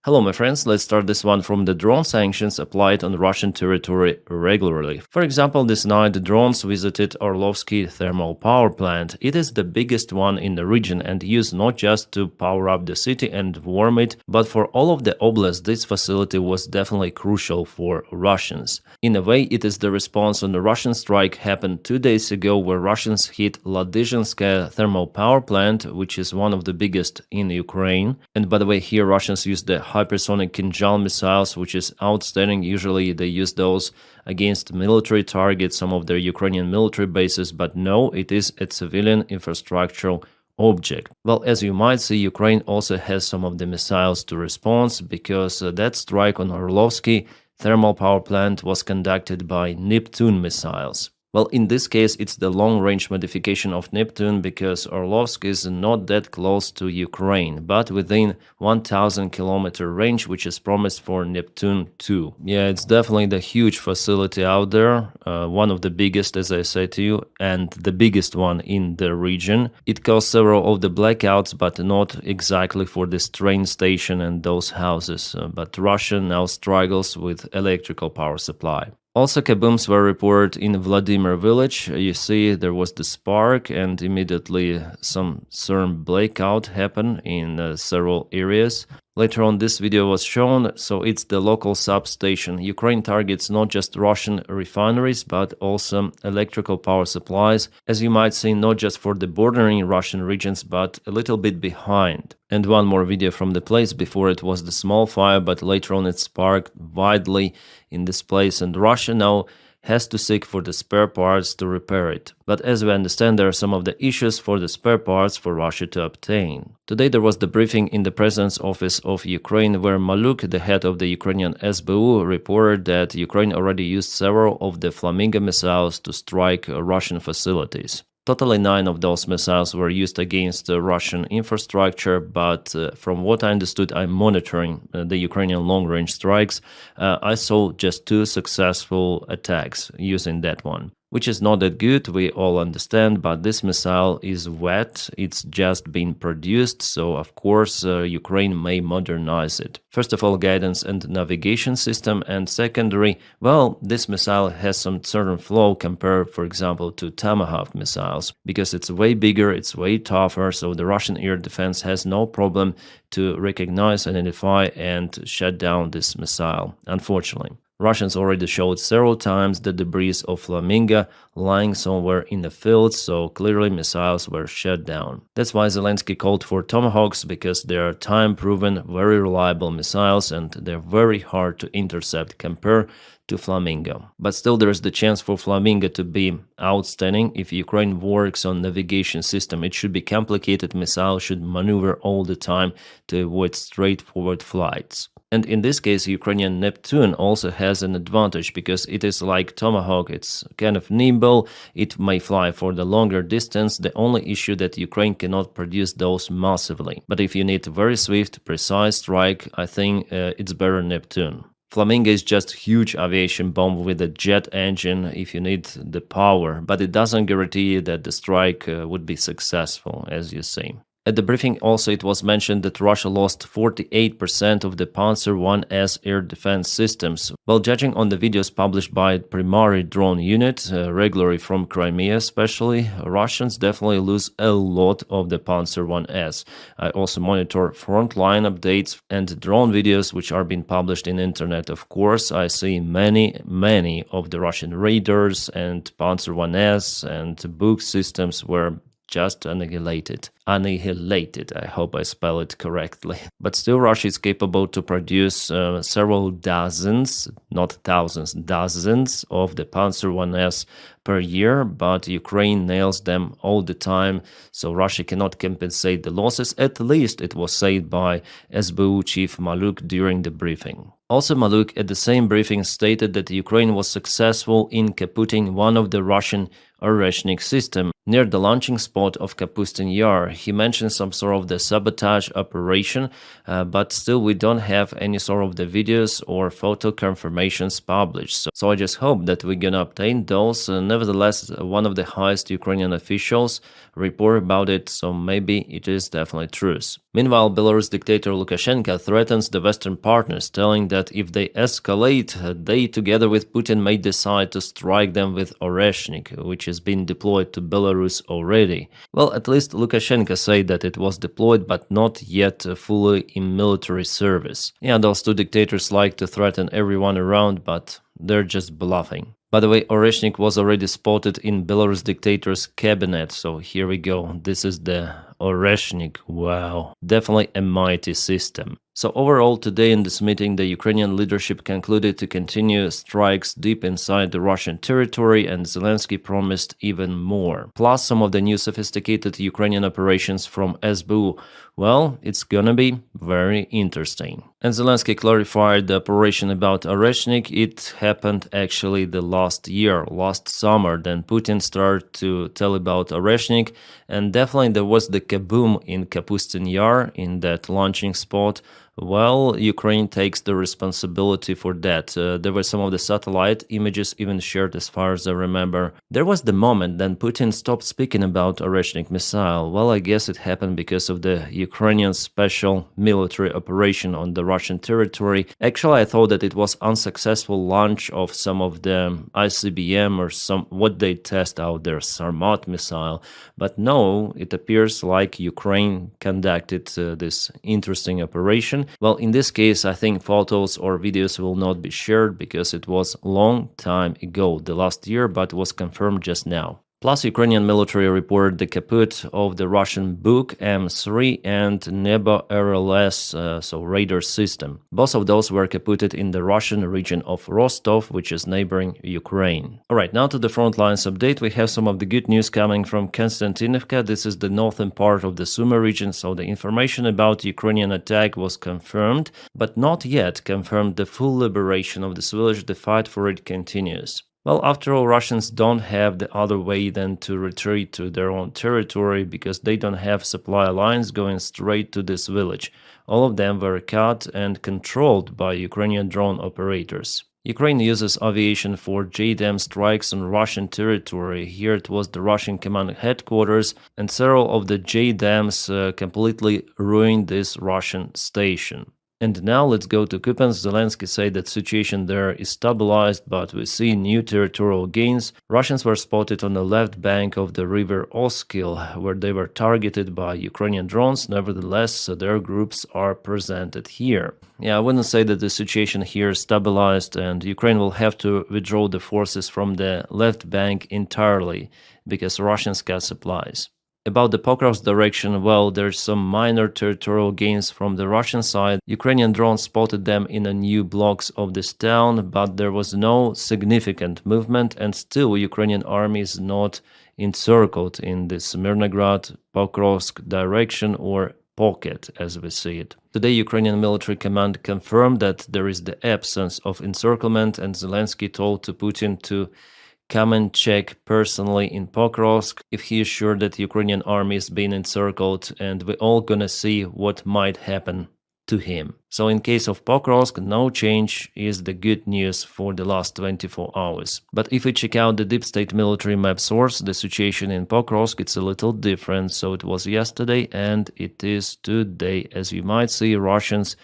Hello my friends, let's start this one from the drone sanctions applied on Russian territory regularly. For example, this night the drones visited Orlovsky thermal power plant. It is the biggest one in the region and used not just to power up the city and warm it, but for all of the oblast this facility was definitely crucial for Russians. In a way, it is the response on the Russian strike happened 2 days ago where Russians hit Ladizhinskaya thermal power plant, which is one of the biggest in Ukraine. And by the way, here Russians used the hypersonic Kinjal missiles, which is outstanding. Usually they use those against military targets, some of their Ukrainian military bases, but no, it is a civilian infrastructural object. Well, as you might see, Ukraine also has some of the missiles to respond because that strike on Orlovsky thermal power plant was conducted by Neptune missiles. Well, in this case, it's the long-range modification of Neptune because Orlovsk is not that close to Ukraine, but within 1,000-kilometer range, which is promised for Neptune 2. Yeah, it's definitely the huge facility out there, one of the biggest, as I said to you, and the biggest one in the region. It caused several of the blackouts, but not exactly for this train station and those houses. But Russia now struggles with electrical power supply. Also, kabooms were reported in Vladimir village. You see, there was the spark and immediately some CERN blackout happened in several areas. Later on, this video was shown, so it's the local substation. Ukraine targets not just Russian refineries, but also electrical power supplies, as you might see, not just for the bordering Russian regions, but a little bit behind. And one more video from the place. Before it was the small fire, but later on it sparked widely in this place, and Russia now has to seek for the spare parts to repair it. But as we understand, there are some of the issues for the spare parts for Russia to obtain. Today there was the briefing in the President's Office of Ukraine where Maluk, the head of the Ukrainian SBU, reported that Ukraine already used several of the Flamingo missiles to strike Russian facilities. Totally 9 of those missiles were used against the Russian infrastructure, but from what I understood, I'm monitoring the Ukrainian long-range strikes. I saw just 2 successful attacks using that one, which is not that good, we all understand, but this missile is wet, it's just been produced, so of course Ukraine may modernize it. First of all, guidance and navigation system, and secondary, well, this missile has some certain flaw compared, for example, to Tomahawk missiles, because it's way bigger, it's way tougher, so the Russian air defense has no problem to recognize, identify, and shut down this missile, unfortunately. Russians already showed several times the debris of Flamingo lying somewhere in the fields, so clearly missiles were shut down. That's why Zelensky called for Tomahawks, because they are time-proven, very reliable missiles and they're very hard to intercept compared to Flamingo. But still there is the chance for Flamingo to be outstanding if Ukraine works on navigation system. It should be complicated, missile should maneuver all the time to avoid straightforward flights. And in this case, Ukrainian Neptune also has an advantage because it is like Tomahawk, it's kind of nimble, it may fly for the longer distance. The only issue that Ukraine cannot produce those massively. But if you need a very swift, precise strike, I think it's better Neptune. Flamingo is just huge aviation bomb with a jet engine if you need the power, but it doesn't guarantee that the strike would be successful, as you see. At the briefing also it was mentioned that Russia lost 48% of the Panzer IS air defense systems. While judging on the videos published by Primary Drone Unit, regularly from Crimea especially, Russians definitely lose a lot of the Panzer IS. I also monitor frontline updates and drone videos which are being published in internet. Of course, I see many of the Russian raiders and Panzer IS and Buk systems were just annihilated. I hope I spell it correctly. But still Russia is capable to produce several dozens, not thousands, dozens of the Panzer IS per year, but Ukraine nails them all the time, so Russia cannot compensate the losses. At least it was said by SBU chief Maluk during the briefing. Also, Maluk at the same briefing stated that Ukraine was successful in kaputting one of the Russian Oreshnik system near the launching spot of Kapustin Yar. He mentioned some sort of the sabotage operation, but still we don't have any sort of the videos or photo confirmations published. So I just hope that we're gonna obtain those. Nevertheless, one of the highest Ukrainian officials report about it, so maybe it is definitely true. Meanwhile, Belarus dictator Lukashenko threatens the Western partners, telling that if they escalate, they together with Putin may decide to strike them with Oreshnik, which has been deployed to Belarus already. Well, at least Lukashenko said that it was deployed but not yet fully in military service. Yeah, those two dictators like to threaten everyone around, but they're just bluffing. By the way, Oreshnik was already spotted in Belarus dictator's cabinet, so here we go. This is the Oreshnik. Wow, definitely a mighty system. So overall, today in this meeting, the Ukrainian leadership concluded to continue strikes deep inside the Russian territory, and Zelensky promised even more. Plus some of the new sophisticated Ukrainian operations from SBU. Well, it's gonna be very interesting. And Zelensky clarified the operation about Oreshnik. It happened actually the last year, last summer. Then Putin started to tell about Oreshnik, and definitely there was the kaboom in Kapustin Yar, in that launching spot. Well, Ukraine takes the responsibility for that. There were some of the satellite images even shared, as far as I remember. There was the moment then Putin stopped speaking about Oreshnik missile. Well, I guess it happened because of the Ukrainian special military operation on the Russian territory. Actually, I thought that it was unsuccessful launch of some of the ICBM or some what they test out there, Sarmat missile. But no, it appears like Ukraine conducted this interesting operation. Well, in this case, I think photos or videos will not be shared because it was long time ago, the last year, but was confirmed just now. Plus, Ukrainian military reported the kaput of the Russian Buk M3 and Nebo RLS, so radar system. Both of those were kaputed in the Russian region of Rostov, which is neighboring Ukraine. Alright, now to the front lines update. We have some of the good news coming from Konstantinovka. This is the northern part of the Sumy region, so the information about Ukrainian attack was confirmed, but not yet confirmed the full liberation of this village. The fight for it continues. Well, after all, Russians don't have the other way than to retreat to their own territory because they don't have supply lines going straight to this village. All of them were cut and controlled by Ukrainian drone operators. Ukraine uses aviation for JDAM strikes on Russian territory. Here it was the Russian command headquarters, and several of the JDAMs completely ruined this Russian station. And now let's go to Kupiansk. Zelensky said that situation there is stabilized, but we see new territorial gains. Russians were spotted on the left bank of the river Oskil, where they were targeted by Ukrainian drones. Nevertheless, their groups are presented here. Yeah, I wouldn't say that the situation here is stabilized, and Ukraine will have to withdraw the forces from the left bank entirely, because Russians cut supplies. About the Pokrovsk direction, well, there's some minor territorial gains from the Russian side. Ukrainian drones spotted them in the new blocks of this town, but there was no significant movement, and still Ukrainian army is not encircled in the Smirnograd, Pokrovsk direction, or pocket, as we see it. Today, Ukrainian military command confirmed that there is the absence of encirclement, and Zelensky told to Putin to come and check personally in Pokrovsk if he is sure that the Ukrainian army is being encircled, and we're all gonna see what might happen to him. So in case of Pokrovsk, no change is the good news for the last 24 hours. But if we check out the deep state military map source, the situation in Pokrovsk, it's a little different. So it was yesterday and it is today. As you might see, Russians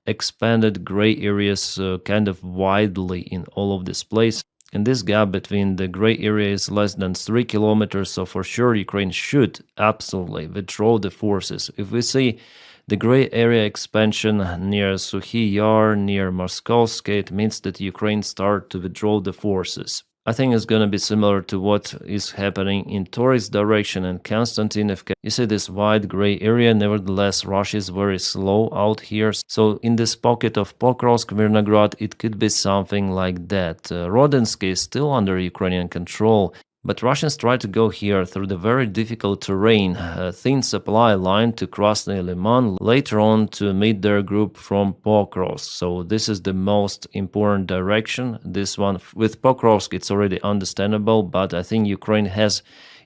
expanded gray areas kind of widely in all of this place. And this gap between the gray area is less than 3 kilometers, so for sure Ukraine should absolutely withdraw the forces. If we see the gray area expansion near Sukhy Yar, near Moskovsk, it means that Ukraine start to withdraw the forces. I think it's going to be similar to what is happening in Torys direction and Konstantinovka. You see this wide gray area, nevertheless Russia is very slow out here. So in this pocket of Pokrovsk, Mirnograd, it could be something like that. Rodensky is still under Ukrainian control. But Russians try to go here through the very difficult terrain, a thin supply line to Krasny Liman, later on to meet their group from Pokrovsk. So this is the most important direction. This one with Pokrovsk, it's already understandable, but I think Ukraine has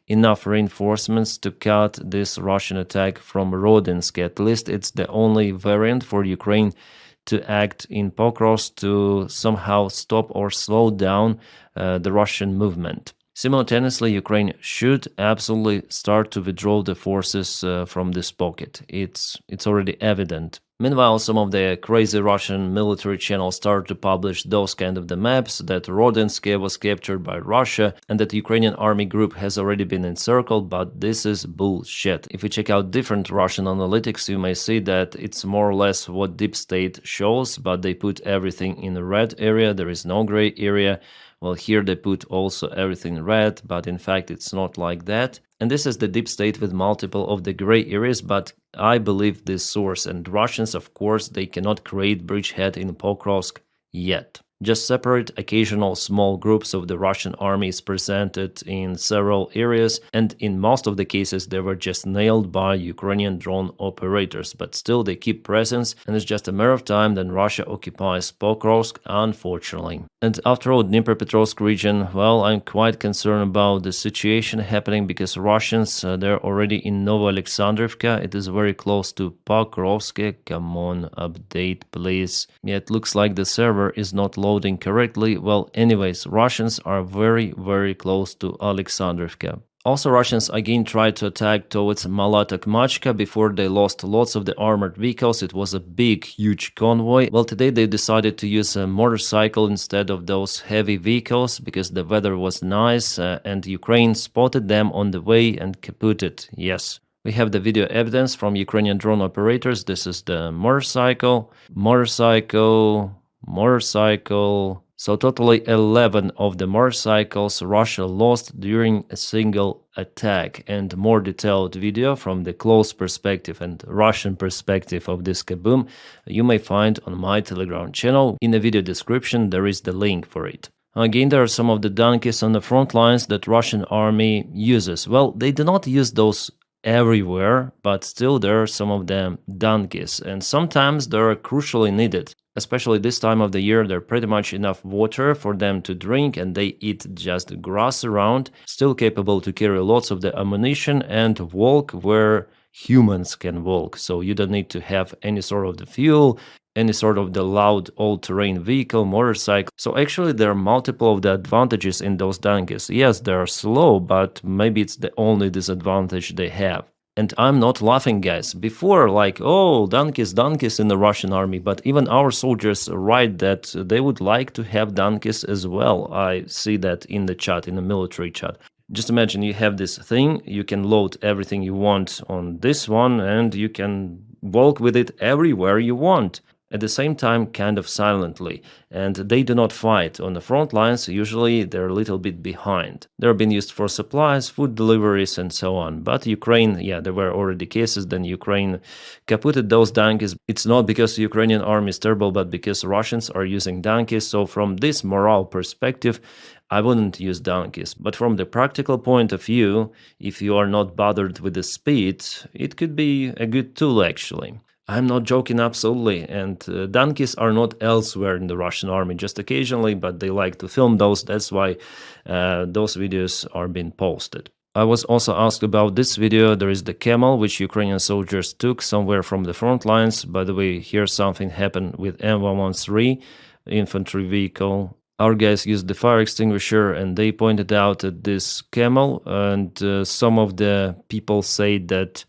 enough reinforcements to cut this Russian attack from Rodinsk. At least it's the only variant for Ukraine to act in Pokrovsk to somehow stop or slow down the Russian movement. Simultaneously, Ukraine should absolutely start to withdraw the forces from this pocket. It's already evident. Meanwhile, some of the crazy Russian military channels start to publish those kind of the maps that Rodinsk was captured by Russia and that Ukrainian army group has already been encircled, but this is bullshit. If you check out different Russian analytics, you may see that it's more or less what Deep State shows, but they put everything in the red area, there is no gray area. Well, here they put also everything red, but in fact it's not like that. And this is the Deep State with multiple of the gray areas, but I believe this source. And Russians, of course, they cannot create bridgehead in Pokrovsk yet. Just separate occasional small groups of the Russian army is presented in several areas, and in most of the cases they were just nailed by Ukrainian drone operators, but still they keep presence, and it's just a matter of time then Russia occupies Pokrovsk, unfortunately. And after all, Dnipropetrovsk region, well, I'm quite concerned about the situation happening because Russians, they're already in Novoalexandrivka. It is very close to Pokrovsk. Come on, update please. Yeah, it looks like the server is not loading correctly. Well, anyways, Russians are very close to Alexandrivka. Also, Russians again tried to attack towards Malatokmachka before they lost lots of the armored vehicles. It was a big, huge convoy. Well, today they decided to use a motorcycle instead of those heavy vehicles because the weather was nice and Ukraine spotted them on the way and kaputted. Yes. We have the video evidence from Ukrainian drone operators. This is the motorcycle. So totally 11 of the motorcycles Russia lost during a single attack, and more detailed video from the close perspective and Russian perspective of this kaboom you may find on my Telegram channel. In the video description there is the link for it. Again, there are some of the donkeys on the front lines that Russian army uses. Well, they do not use those everywhere, but still there are some of them donkeys, and sometimes they are crucially needed. Especially this time of the year, there's pretty much enough water for them to drink and they eat just grass around, still capable to carry lots of the ammunition and walk where humans can walk. So you don't need to have any sort of the fuel, any sort of the loud all-terrain vehicle, motorcycle. So actually there are multiple of the advantages in those donkeys. Yes, they are slow, but maybe it's the only disadvantage they have. And I'm not laughing, guys. Before, like, oh, donkeys in the Russian army, but even our soldiers write that they would like to have donkeys as well. I see that in the chat, in the military chat. Just imagine you have this thing, you can load everything you want on this one, and you can walk with it everywhere you want. At the same time, kind of silently, and they do not fight on the front lines. Usually they're a little bit behind. They're being used for supplies, food deliveries and so on. But Ukraine, yeah, there were already cases, then Ukraine kaputted those donkeys. It's not because the Ukrainian army is terrible, but because Russians are using donkeys. So from this morale perspective, I wouldn't use donkeys. But from the practical point of view, if you are not bothered with the speed, it could be a good tool actually. I'm not joking, absolutely, and donkeys are not elsewhere in the Russian army, just occasionally, but they like to film those, that's why those videos are being posted. I was also asked about this video. There is the camel, which Ukrainian soldiers took somewhere from the front lines. By the way, here something happened with M113 infantry vehicle. Our guys used the fire extinguisher and they pointed out at this camel, and some of the people say that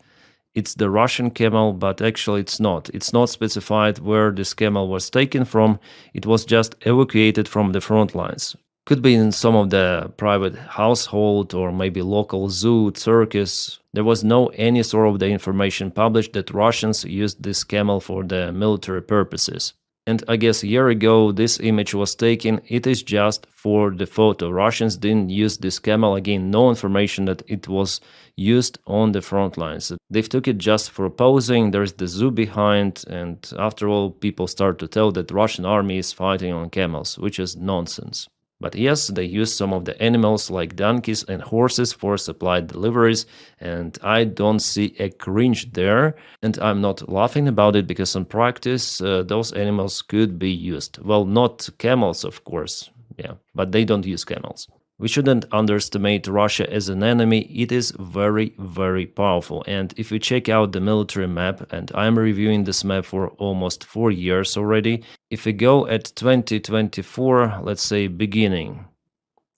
it's the Russian camel, but actually it's not. It's not specified where this camel was taken from. It was just evacuated from the front lines. Could be in some of the private household or maybe local zoo, circus. There was no any sort of the information published that Russians used this camel for the military purposes. And I guess a year ago this image was taken. It is just for the photo. Russians didn't use this camel. Again, no information that it was used on the front lines. They took it just for posing. There's the zoo behind, and after all, people start to tell that the Russian army is fighting on camels, which is nonsense. But yes, they use some of the animals like donkeys and horses for supply deliveries, and I don't see a cringe there, and I'm not laughing about it because in practice those animals could be used. Well, not camels, of course, yeah, but they don't use camels. We shouldn't underestimate Russia as an enemy. It is very, very powerful. And if we check out the military map, and I'm reviewing this map for almost 4 years already, if we go at 2024, let's say beginning,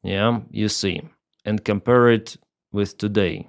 yeah, you see, and compare it with today,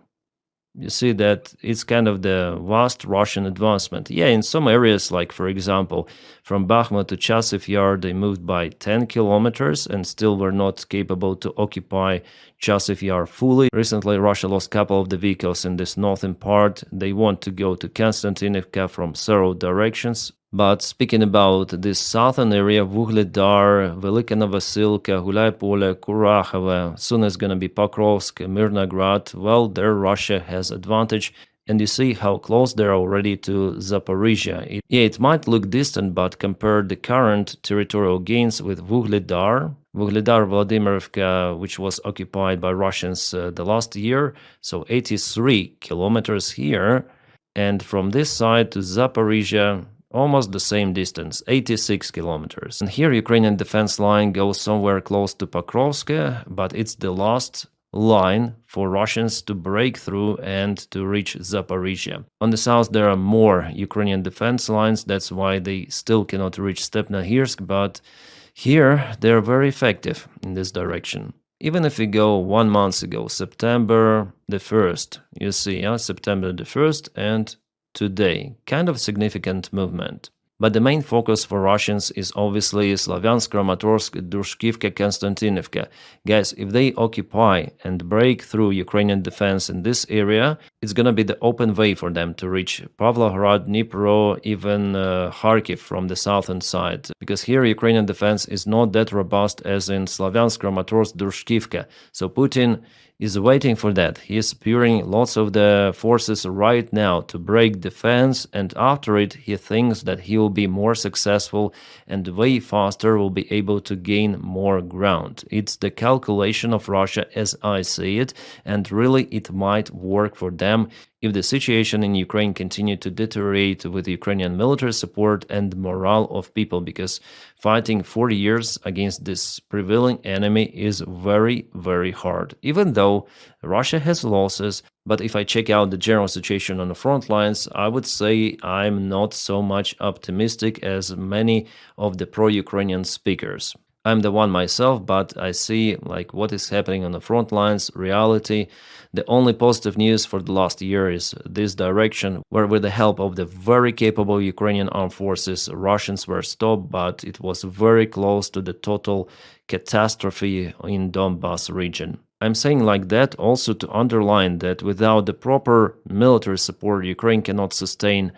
you see that it's kind of the vast Russian advancement. Yeah, in some areas, like for example, from Bakhmut to Chasiv Yar, they moved by 10 kilometers and still were not capable to occupy Chasiv Yar fully. Recently, Russia lost a couple of the vehicles in this northern part. They want to go to Konstantinivka from several directions. But speaking about this southern area, Vuhledar, Velika Novosilka, Gulay-Pole, Kurakhove, soon is going to be Pokrovsk, Mirnograd, well, there Russia has advantage. And you see how close they're already to Zaporizhia. It might look distant, but compare the current territorial gains with Vuhledar, Vladimirivka, which was occupied by Russians the last year, so 83 kilometers here. And from this side to Zaporizhia, almost the same distance, 86 kilometers. And here Ukrainian defense line goes somewhere close to Pokrovsk, but it's the last line for Russians to break through and to reach Zaporizhia. On the south there are more Ukrainian defense lines, that's why they still cannot reach Stepnohirsk, but here they're very effective in this direction. Even if we go 1 month ago, September the 1st, you see, September the 1st and today, kind of significant movement. But the main focus for Russians is obviously Slavyansk, Kramatorsk, Drushkivka, Konstantinivka. Guys, if they occupy and break through Ukrainian defense in this area, it's gonna be the open way for them to reach Pavlograd, Dnipro, even Kharkiv from the southern side. Because here Ukrainian defense is not that robust as in Slavyansk, Kramatorsk, Drushkivka. So Putin is waiting for that. He is preparing lots of the forces right now to break defense, and after it he thinks that he will be more successful and way faster will be able to gain more ground. It's the calculation of Russia as I see it, and really it might work for them if the situation in Ukraine continued to deteriorate with Ukrainian military support and morale of people, because fighting 4 years against this prevailing enemy is very, very hard, even though Russia has losses. But if I check out the general situation on the front lines, I would say I'm not so much optimistic as many of the pro-Ukrainian speakers. I'm the one myself, but I see like what is happening on the front lines, reality. The only positive news for the last year is this direction, where with the help of the very capable Ukrainian armed forces, Russians were stopped, but it was very close to the total catastrophe in Donbas region. I'm saying like that also to underline that without the proper military support, Ukraine cannot sustain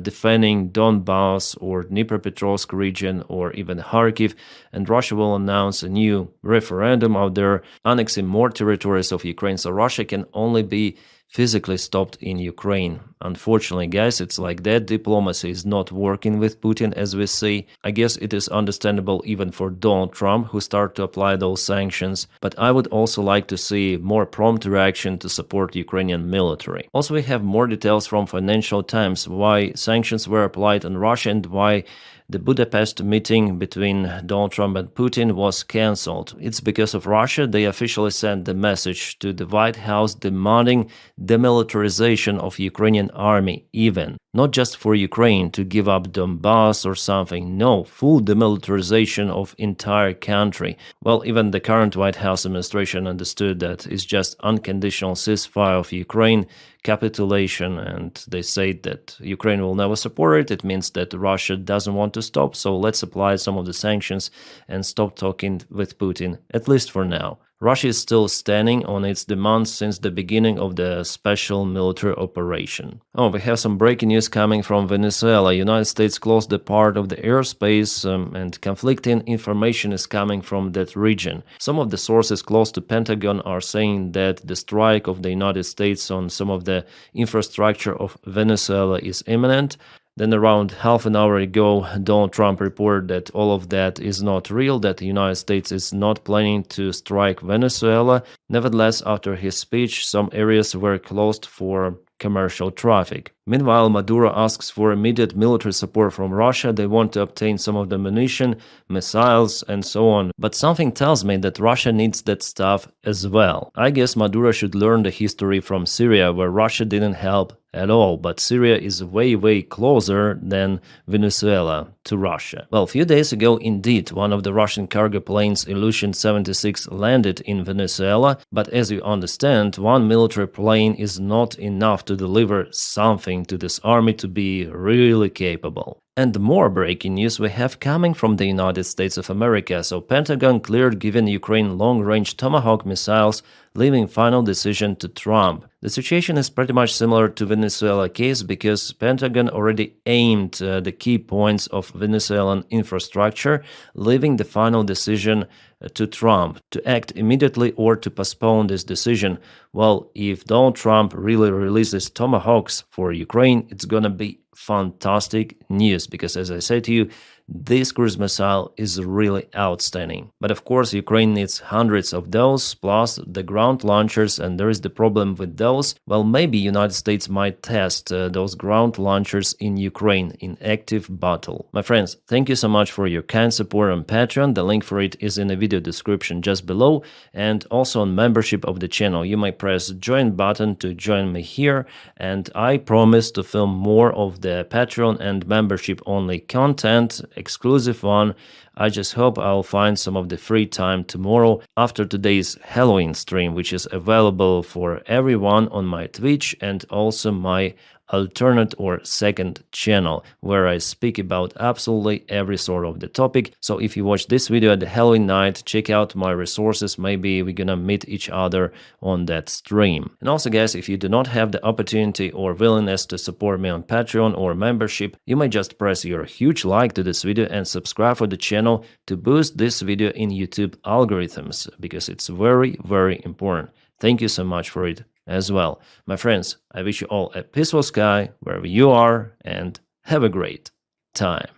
defending Donbas or Dnipropetrovsk region or even Kharkiv, and Russia will announce a new referendum out there annexing more territories of Ukraine, so Russia can only be physically stopped in Ukraine. Unfortunately, guys, it's like that. Diplomacy is not working with Putin, as we see. I guess it is understandable even for Donald Trump, who started to apply those sanctions. But I would also like to see more prompt reaction to support Ukrainian military. Also, we have more details from Financial Times why sanctions were applied on Russia and why the Budapest meeting between Donald Trump and Putin was cancelled. It's because of Russia. They officially sent the message to the White House demanding demilitarization of Ukrainian army, even not just for Ukraine to give up Donbas or something. No, full demilitarization of entire country. Well, even the current White House administration understood that it's just unconditional ceasefire of Ukraine, capitulation, and they say that Ukraine will never support it. It means that Russia doesn't want to stop, so let's apply some of the sanctions and stop talking with Putin, at least for now. Russia is still standing on its demands since the beginning of the special military operation. Oh, we have some breaking news coming from Venezuela. United States closed the part of the airspace and conflicting information is coming from that region. Some of the sources close to Pentagon are saying that the strike of the United States on some of the infrastructure of Venezuela is imminent. Then around half an hour ago, Donald Trump reported that all of that is not real, that the United States is not planning to strike Venezuela. Nevertheless, after his speech, some areas were closed for commercial traffic. Meanwhile, Maduro asks for immediate military support from Russia. They want to obtain some of the ammunition, missiles, and so on. But something tells me that Russia needs that stuff as well. I guess Maduro should learn the history from Syria, where Russia didn't help at all, but Syria is way closer than Venezuela to Russia. Well, a few days ago, indeed, one of the Russian cargo planes, Ilyushin 76, landed in Venezuela, but as you understand, one military plane is not enough to deliver something to this army to be really capable. And more breaking news we have coming from the United States of America. So Pentagon cleared giving Ukraine long-range Tomahawk missiles, leaving final decision to Trump. The situation is pretty much similar to Venezuela case because Pentagon already aimed the key points of Venezuelan infrastructure, leaving the final decision to Trump to act immediately or to postpone this decision. Well, if Donald Trump really releases Tomahawks for Ukraine, it's gonna be fantastic news because, as I said to you, this cruise missile is really outstanding. But of course, Ukraine needs hundreds of those, plus the ground launchers, and there is the problem with those. Well, maybe United States might test those ground launchers in Ukraine in active battle. My friends, thank you so much for your kind support on Patreon. The link for it is in the video description just below, and also on membership of the channel. You might press join button to join me here, and I promise to film more of the Patreon and membership only content, exclusive one. I just hope I'll find some of the free time tomorrow after today's Halloween stream, which is available for everyone on my Twitch and also my alternate or second channel, where I speak about absolutely every sort of the topic. So if you watch this video at the Halloween night, check out my resources. Maybe we're gonna meet each other on that stream. And also, guys, if you do not have the opportunity or willingness to support me on Patreon or membership, you may just press your huge like to this video and subscribe for the channel to boost this video in YouTube algorithms, because it's very important. Thank you so much for it as well. My friends, I wish you all a peaceful sky wherever you are, and have a great time.